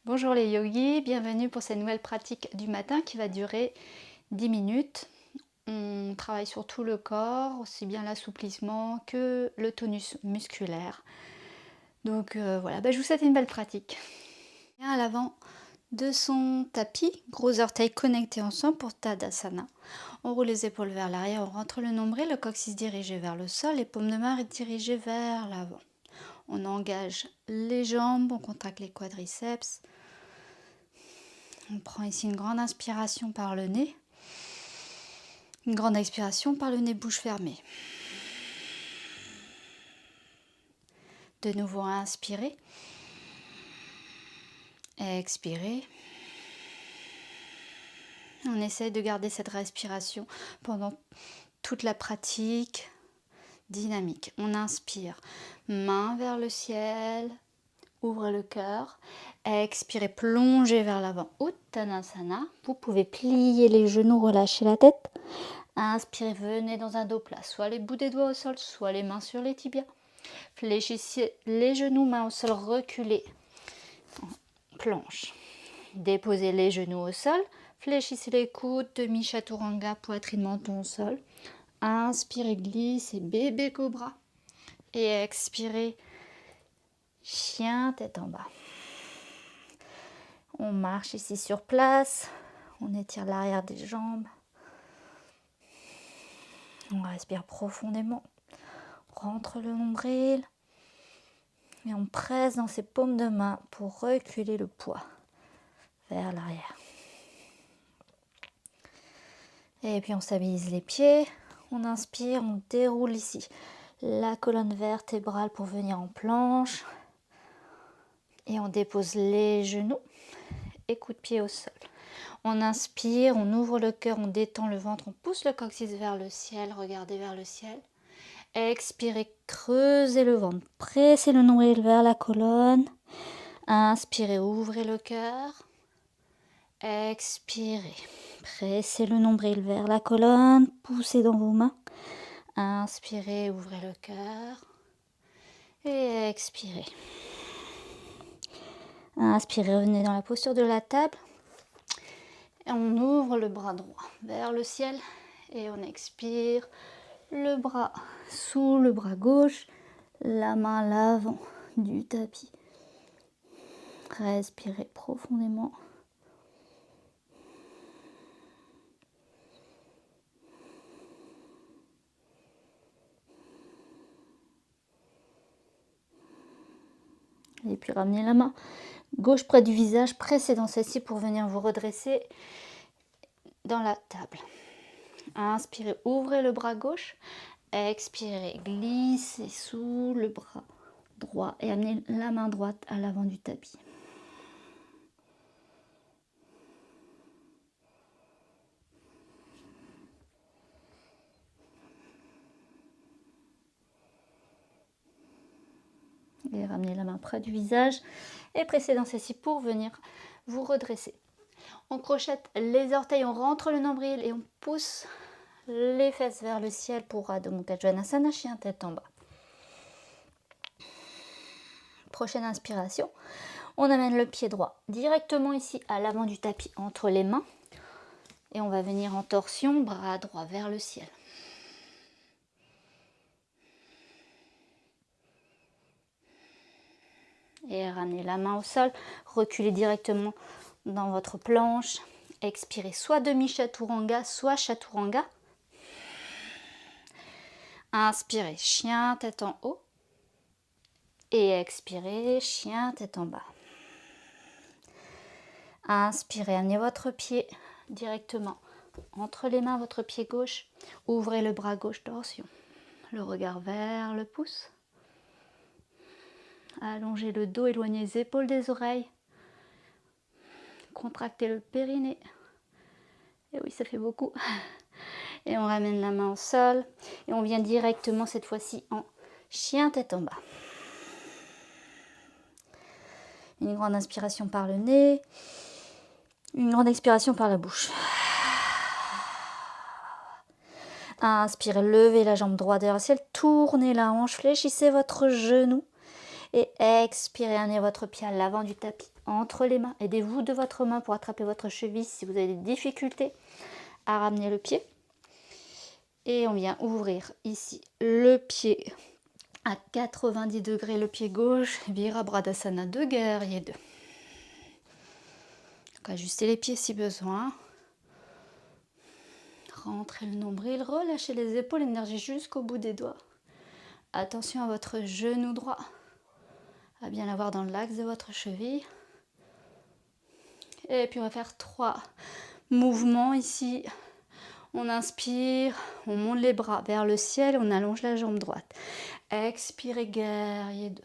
Bonjour les yogis, bienvenue pour cette nouvelle pratique du matin qui va durer 10 minutes. On travaille sur tout le corps, aussi bien l'assouplissement que le tonus musculaire. Donc voilà, je vous souhaite une belle pratique. Bien à l'avant de son tapis, gros orteils connectés ensemble pour Tadasana. On roule les épaules vers l'arrière, on rentre le nombril, le coccyx dirigé vers le sol, les paumes de main dirigées vers l'avant. On engage les jambes, on contracte les quadriceps. On prend ici une grande inspiration par le nez. Une grande expiration par le nez, bouche fermée. De nouveau, inspirez. Expirez. On essaie de garder cette respiration pendant toute la pratique dynamique. On inspire, main vers le ciel, ouvre le cœur. Expirez, plongez vers l'avant. Uttanasana. Vous pouvez plier les genoux, relâcher la tête. Inspirez, venez dans un dos plat, soit les bouts des doigts au sol, soit les mains sur les tibias. Fléchissez les genoux, mains au sol, reculez. Planche. Déposez les genoux au sol. Fléchissez les coudes, demi-chaturanga, poitrine, menton au sol. Inspirez, glissez, bébé cobra. Et expirez, chien, tête en bas. On marche ici sur place. On étire l'arrière des jambes. On respire profondément. Rentre le nombril. Et on presse dans ses paumes de main pour reculer le poids vers l'arrière. Et puis on stabilise les pieds. On inspire, on déroule ici la colonne vertébrale pour venir en planche. Et on dépose les genoux et coup de pied au sol. On inspire, on ouvre le cœur, on détend le ventre, on pousse le coccyx vers le ciel, regardez vers le ciel. Expirez, creusez le ventre, pressez le nombril vers la colonne. Inspirez, ouvrez le cœur. Expirez, pressez le nombril vers la colonne, poussez dans vos mains. Inspirez, ouvrez le cœur. Et expirez. Inspirez, revenez dans la posture de la table. Et on ouvre le bras droit vers le ciel. Et on expire. Le bras sous le bras gauche. La main à l'avant du tapis. Respirez profondément. Et puis ramenez la main gauche près du visage, pressez dans celle-ci pour venir vous redresser dans la table. Inspirez, ouvrez le bras gauche. Expirez, glissez sous le bras droit et amenez la main droite à l'avant du tapis. Et ramenez la main près du visage et pressez dans celle-ci pour venir vous redresser. On crochette les orteils, on rentre le nombril et on pousse les fesses vers le ciel pour Adho Mukha Svanasana, chien tête en bas. Prochaine inspiration, on amène le pied droit directement ici à l'avant du tapis entre les mains et on va venir en torsion, bras droit vers le ciel. Et ramenez la main au sol, reculez directement dans votre planche. Expirez soit demi-chaturanga, soit chaturanga. Inspirez, chien, tête en haut. Et expirez, chien, tête en bas. Inspirez, amenez votre pied directement entre les mains, votre pied gauche. Ouvrez le bras gauche, torsion. Le regard vers le pouce. Allongez le dos, éloignez les épaules des oreilles. Contractez le périnée. Et oui, ça fait beaucoup. Et on ramène la main au sol. Et on vient directement cette fois-ci en chien tête en bas. Une grande inspiration par le nez. Une grande expiration par la bouche. Inspirez, levez la jambe droite vers le ciel. Tournez la hanche, fléchissez votre genou. Et expirez, amenez votre pied à l'avant du tapis, entre les mains. Aidez-vous de votre main pour attraper votre cheville si vous avez des difficultés à ramener le pied. Et on vient ouvrir ici le pied à 90 degrés, le pied gauche, Virabhadasana de guerrier 2. Donc ajustez les pieds si besoin. Rentrez le nombril, relâchez les épaules, énergie jusqu'au bout des doigts. Attention à votre genou droit, à bien l'avoir dans l'axe de votre cheville. Et puis on va faire 3 mouvements ici. On inspire, on monte les bras vers le ciel, on allonge la jambe droite. Expirez, guerrier 2.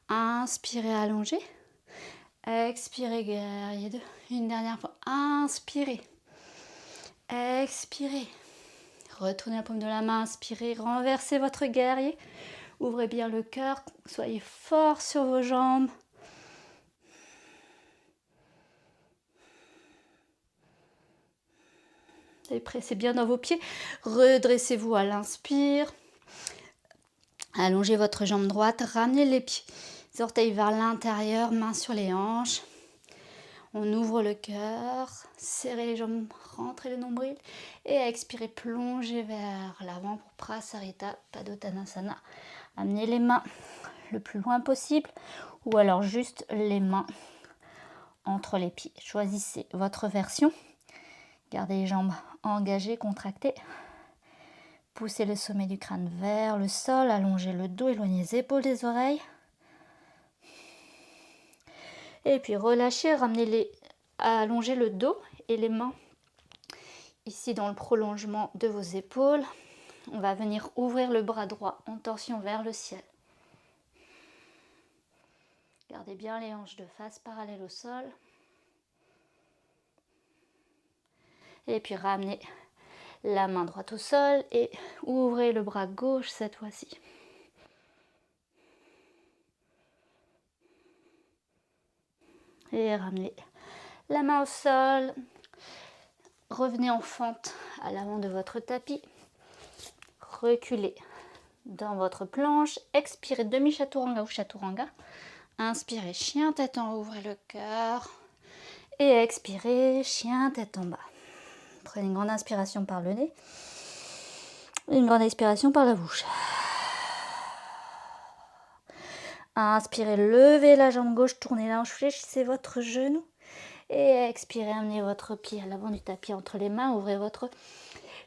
Inspirez, allongez. Expirez, guerrier 2. Une dernière fois. Inspirez. Expirez. Retournez la paume de la main, inspirez, renversez votre guerrier. Ouvrez bien le cœur, soyez fort sur vos jambes. Et pressez bien dans vos pieds. Redressez-vous à l'inspire. Allongez votre jambe droite, ramenez les pieds, les orteils vers l'intérieur, mains sur les hanches. On ouvre le cœur, serrez les jambes, rentrez le nombril et expirez, plongez vers l'avant pour Prasarita Padottanasana. Amenez les mains le plus loin possible ou alors juste les mains entre les pieds. Choisissez votre version. Gardez les jambes engagées, contractées. Poussez le sommet du crâne vers le sol, allongez le dos, éloignez les épaules des oreilles. Et puis relâchez, allongez le dos et les mains ici dans le prolongement de vos épaules. On va venir ouvrir le bras droit en torsion vers le ciel. Gardez bien les hanches de face parallèles au sol. Et puis ramenez la main droite au sol et ouvrez le bras gauche cette fois-ci. Et ramenez la main au sol. Revenez en fente à l'avant de votre tapis. Reculez dans votre planche. Expirez demi-chaturanga ou chaturanga. Inspirez chien tête en haut, ouvrez le cœur. Et expirez chien tête en bas. Prenez une grande inspiration par le nez. Une grande expiration par la bouche. Inspirez, levez la jambe gauche, tournez la hanche, fléchissez votre genou. Et expirez, amenez votre pied à l'avant du tapis entre les mains. Ouvrez votre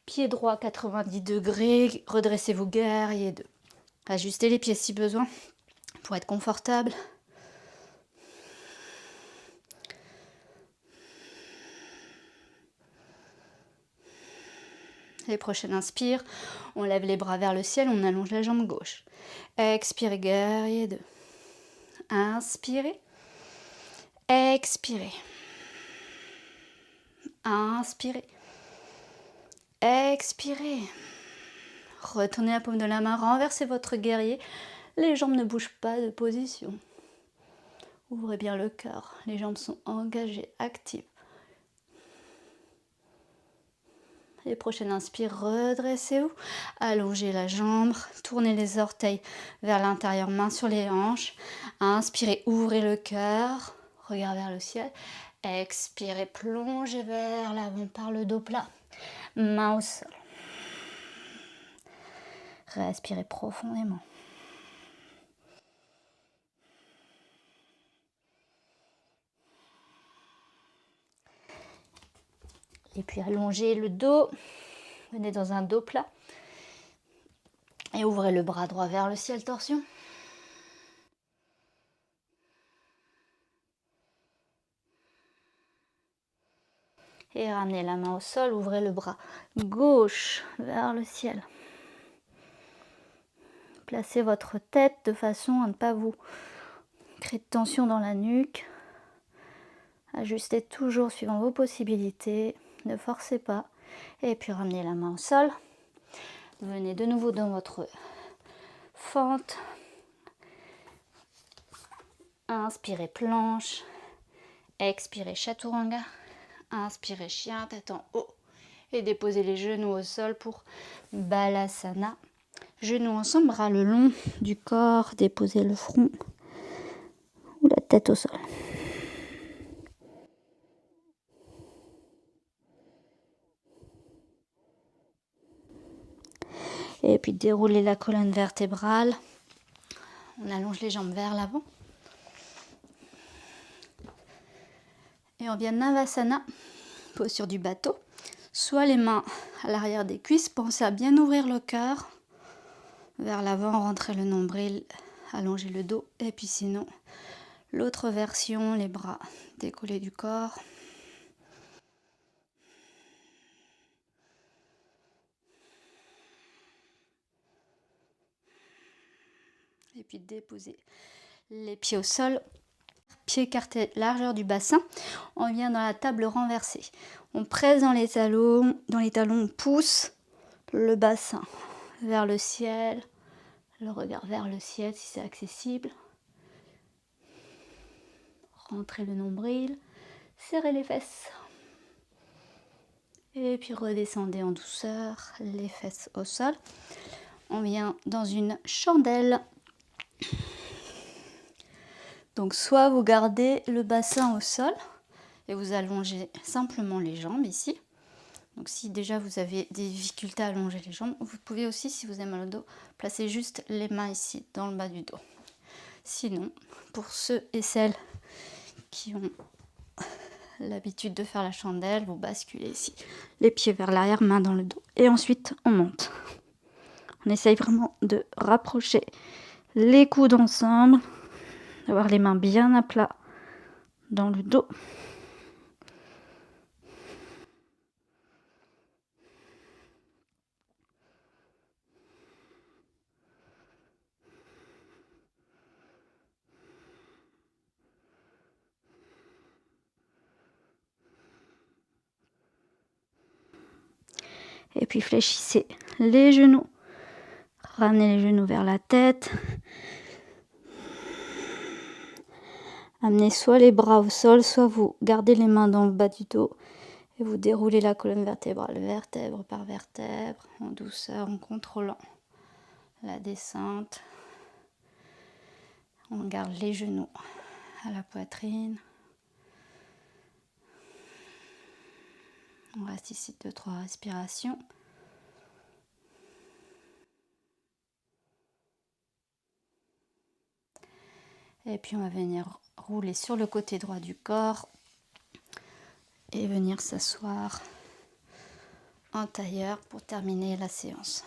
pied droit 90 degrés. Redressez-vous, guerrier 2. Ajustez les pieds si besoin pour être confortable. Les prochaines inspire, on lève les bras vers le ciel, on allonge la jambe gauche. Expirez, guerrier 2. Inspirez. Expirez. Inspirez. Expirez. Retournez la paume de la main, renversez votre guerrier. Les jambes ne bougent pas de position. Ouvrez bien le cœur, les jambes sont engagées, actives. Les prochaines inspire, redressez-vous, allongez la jambe, tournez les orteils vers l'intérieur, main sur les hanches. Inspirez, ouvrez le cœur, regard vers le ciel. Expirez, plongez vers l'avant par le dos plat, main au sol. Respirez profondément. Et puis allongez le dos, venez dans un dos plat et ouvrez le bras droit vers le ciel, torsion. Et ramenez la main au sol, ouvrez le bras gauche vers le ciel. Placez votre tête de façon à ne pas vous créer de tension dans la nuque. Ajustez toujours suivant vos possibilités, ne forcez pas. Et puis ramenez la main au sol. Venez de nouveau dans votre fente. Inspirez planche. Expirez chaturanga. Inspirez chien tête en haut. Et déposez les genoux au sol pour Balasana. Genoux ensemble, bras le long du corps, déposez le front ou la tête au sol. Et puis déroulez la colonne vertébrale. On allonge les jambes vers l'avant. Et on vient Navasana, posture du bateau. Soit les mains à l'arrière des cuisses, pensez à bien ouvrir le cœur. Vers l'avant, rentrez le nombril, allongez le dos. Et puis sinon, l'autre version, les bras décollés du corps. Et puis déposez les pieds au sol. Pieds écartés, largeur du bassin. On vient dans la table renversée. On presse dans les talons, on pousse le bassin vers le ciel, le regard vers le ciel si c'est accessible. Rentrez le nombril, serrez les fesses. Et puis redescendez en douceur, les fesses au sol. On vient dans une chandelle. Donc soit vous gardez le bassin au sol et vous allongez simplement les jambes ici. Donc si déjà vous avez des difficultés à allonger les jambes, vous pouvez aussi, si vous avez mal au dos, placer juste les mains ici, dans le bas du dos. Sinon, pour ceux et celles qui ont l'habitude de faire la chandelle, vous basculez ici, les pieds vers l'arrière, mains dans le dos. Et ensuite, on monte. On essaye vraiment de rapprocher les coudes ensemble, d'avoir les mains bien à plat dans le dos. Et puis fléchissez les genoux. Ramenez les genoux vers la tête. Amenez soit les bras au sol, soit vous gardez les mains dans le bas du dos. Et vous déroulez la colonne vertébrale, vertèbre par vertèbre, en douceur, en contrôlant la descente. On garde les genoux à la poitrine. On reste ici 2-3 respirations. Et puis on va venir rouler sur le côté droit du corps et venir s'asseoir en tailleur pour terminer la séance.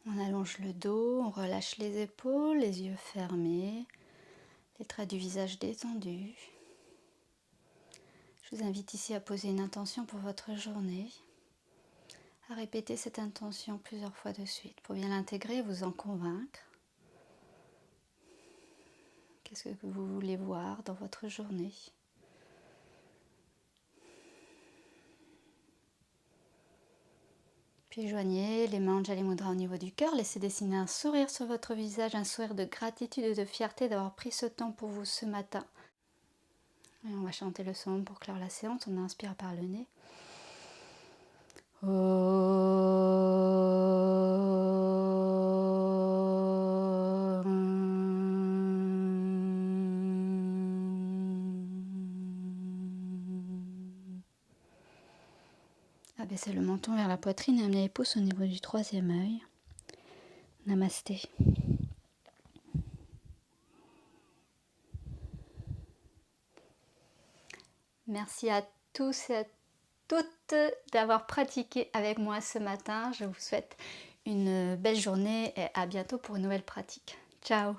On allonge le dos, on relâche les épaules, les yeux fermés, les traits du visage détendus. Je vous invite ici à poser une intention pour votre journée, à répéter cette intention plusieurs fois de suite pour bien l'intégrer et vous en convaincre. Qu'est-ce que vous voulez voir dans votre journée ? Puis joignez les mains Anjali Mudra au niveau du cœur, laissez dessiner un sourire sur votre visage, un sourire de gratitude et de fierté d'avoir pris ce temps pour vous ce matin. Et on va chanter le son pour clore la séance, on inspire par le nez. Abaissez le menton vers la poitrine et amenez les pouces au niveau du troisième œil. Namasté. Merci à tous et à toutes d'avoir pratiqué avec moi ce matin. Je vous souhaite une belle journée et à bientôt pour une nouvelle pratique. Ciao!